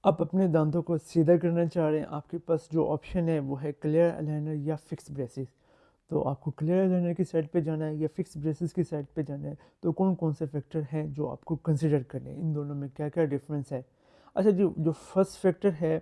آپ اپنے دانتوں کو سیدھا کرنا چاہ رہے ہیں، آپ کے پاس جو آپشن ہے وہ ہے کلیئر الائنر یا فکس بریسز. تو آپ کو کلیئر الائنر کی سائڈ پہ جانا ہے یا فکس بریسز کی سائڈ پہ جانا ہے. تو کون کون سے فیکٹر ہیں جو آپ کو کنسیڈر کرنے ہیں، ان دونوں میں کیا کیا ڈفرینس ہے. اچھا جو فرسٹ فیکٹر ہے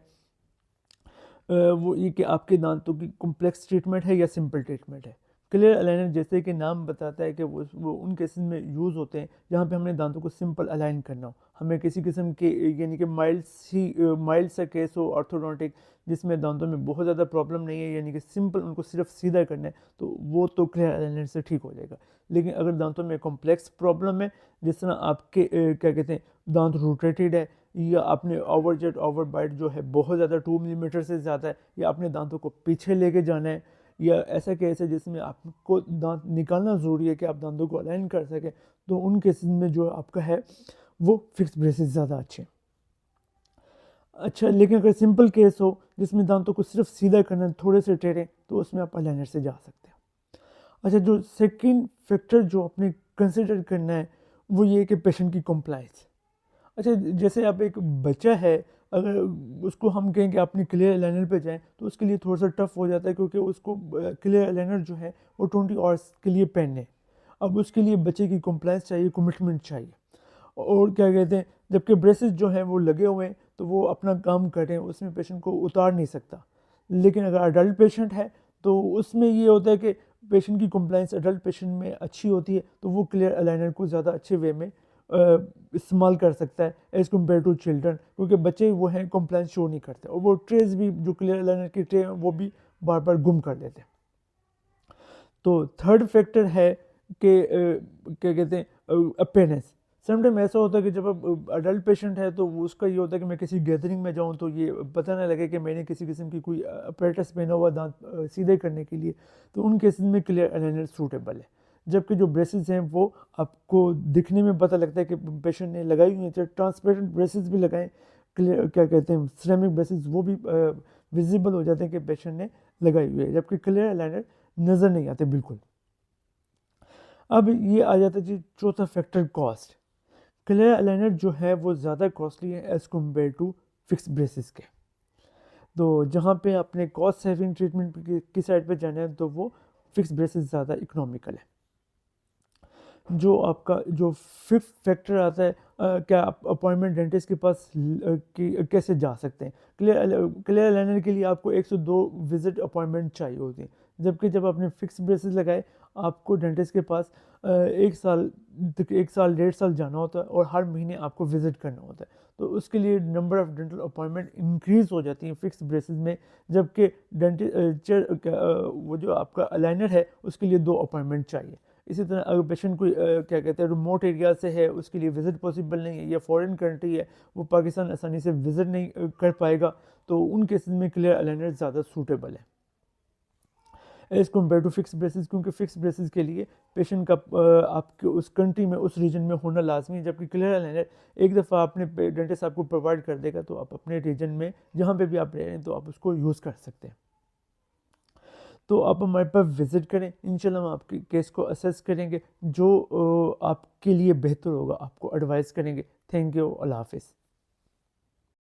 وہ یہ کہ آپ کے دانتوں کی کمپلیکس ٹریٹمنٹ ہے یا سمپل ٹریٹمنٹ ہے. کلیئر الائنر جیسے کہ نام بتاتا ہے کہ وہ ان کیسز میں یوز ہوتے ہیں جہاں پہ ہم نے دانتوں کو سمپل الائن کرنا ہو. ہمیں کسی قسم کے یعنی کہ مائلڈ سا کیس ہو آرتھوڈونٹک جس میں دانتوں میں بہت زیادہ پرابلم نہیں ہے، یعنی کہ سمپل ان کو صرف سیدھا کرنا ہے، تو وہ تو کلیئر الائنر سے ٹھیک ہو جائے گا. لیکن اگر دانتوں میں کمپلیکس پرابلم ہے، جس طرح آپ کے کیا کہتے ہیں دانت روٹیٹڈ ہے، یا آپ نے اوور بائٹ جو ہے بہت زیادہ 2 ملی میٹر سے زیادہ ہے، یا اپنے دانتوں کو پیچھے لے کے جانا ہے، یا ایسا کیس ہے جس میں آپ کو دانت نکالنا ضروری ہے کہ آپ دانتوں کو الائن کر سکیں، تو ان کیسز میں جو آپ کا ہے وہ فکس بریسز زیادہ اچھے ہیں. اچھا، لیکن اگر سمپل کیس ہو جس میں دانتوں کو صرف سیدھا کرنا ہے، تھوڑے سے ٹیڑھے، تو اس میں آپ الائنر سے جا سکتے ہیں. اچھا، جو سیکنڈ فیکٹر جو آپ نے کنسیڈر کرنا ہے وہ یہ کہ پیشنٹ کی کمپلائنس. اچھا، جیسے آپ ایک بچہ ہے، اگر اس کو ہم کہیں کہ اپنی کلیئر الائنر پہ جائیں تو اس کے لیے تھوڑا سا ٹف ہو جاتا ہے، کیونکہ اس کو کلیئر الائنر جو ہے وہ 20 آورس کے لیے پہننے. اب اس کے لیے بچے کی کمپلائنس چاہیے، کمٹمنٹ چاہیے. اور کیا کہتے ہیں، جبکہ بریسز جو ہیں وہ لگے ہوئے ہیں تو وہ اپنا کام کریں، اس میں پیشنٹ کو اتار نہیں سکتا. لیکن اگر اڈلٹ پیشنٹ ہے تو اس میں یہ ہوتا ہے کہ پیشنٹ کی کمپلائنس اڈلٹ پیشنٹ میں اچھی ہوتی ہے، تو وہ کلیئر الائنر کو زیادہ اچھے وے میں استعمال کر سکتا ہے ایز کمپیئر ٹو چلڈرن، کیونکہ بچے وہ ہیں کمپلائنس شو نہیں کرتے، اور وہ ٹریز بھی جو کلیئر الائنر کی ٹرے ہیں وہ بھی بار بار گم کر دیتے ہیں. تو تھرڈ فیکٹر ہے کہ کیا کہتے ہیں اپیرنس. سم ٹائم ایسا ہوتا ہے کہ جب اب اڈلٹ پیشنٹ ہے تو اس کا یہ ہوتا ہے کہ میں کسی گیدرنگ میں جاؤں تو یہ پتہ نہ لگے کہ میں نے کسی قسم کی کوئی اپیرٹس پہنا ہوا دانت سیدھے کرنے کے لیے، تو ان کیسز میں کلیئر الائنر سوٹیبل ہے. جبکہ جو بریسز ہیں وہ آپ کو دکھنے میں پتہ لگتا ہے کہ پیشنٹ نے لگائی ہوئی ہیں، چاہے ٹرانسپیرنٹ بریسز بھی لگائیں، کلیئر کیا کہتے ہیں سیرامک بریسز، وہ بھی ویزیبل ہو جاتے ہیں کہ پیشنٹ نے لگائی ہوئی ہے، جبکہ کلیئر الائنر نظر نہیں آتے بالکل. اب یہ آ جاتا ہے جی چوتھا فیکٹر، کاسٹ. کلیئر الائنر جو ہے وہ زیادہ کاسٹلی ہے as compare to fix braces کے. تو جہاں پہ اپنے کاسٹ سیونگ ٹریٹمنٹ کی سائڈ پہ جانا ہے تو وہ فکس بریسز زیادہ اکنامیکل ہے. جو آپ کا جو ففتھ فیکٹر آتا ہے کیا آپ اپوائنٹمنٹ ڈینٹسٹ کے پاس کیسے جا سکتے ہیں. کلیئر الائنر کے لیے آپ کو 1 سے 2 وزٹ اپوائنٹمنٹ چاہیے ہوتی ہیں، جبکہ جب آپ نے فکس بریسز لگائے آپ کو ڈینٹسٹ کے پاس 1 سال 1.5 سال جانا ہوتا ہے، اور ہر مہینے آپ کو وزٹ کرنا ہوتا ہے. تو اس کے لیے number of dental appointment increase ہو جاتی ہیں فکس بریسز میں، جبکہ وہ جو آپ کا الائنر ہے اس کے لیے 2 اپوائنٹمنٹ چاہیے. اسی طرح اگر پیشنٹ کوئی کیا کہتے ہیں ریموٹ ایریا سے ہے، اس کے لیے وزٹ پاسبل نہیں ہے، یا فورن کنٹری ہے وہ پاکستان آسانی سے وزٹ نہیں کر پائے گا، تو ان کیسز میں کلیئر الائنر زیادہ سوٹیبل ہے as compare to fix braces. کیونکہ فکس بریسز کے لیے پیشنٹ کا آپ کے اس کنٹری میں اس ریجن میں ہونا لازمی ہے، جبکہ کلیئر الائنر ایک دفعہ آپ نے ڈینٹسٹ آپ کو پرووائڈ کر دے گا تو آپ اپنے ریجن میں جہاں پہ بھی آپ رہ رہے ہیں تو آپ اس کو یوز کر سکتے ہیں. تو آپ ہمارے پاس وزٹ کریں، انشاءاللہ ہم آپ کے کیس کو اسیس کریں گے، جو آپ کے لیے بہتر ہوگا آپ کو ایڈوائز کریں گے. تھینک یو، اللہ حافظ.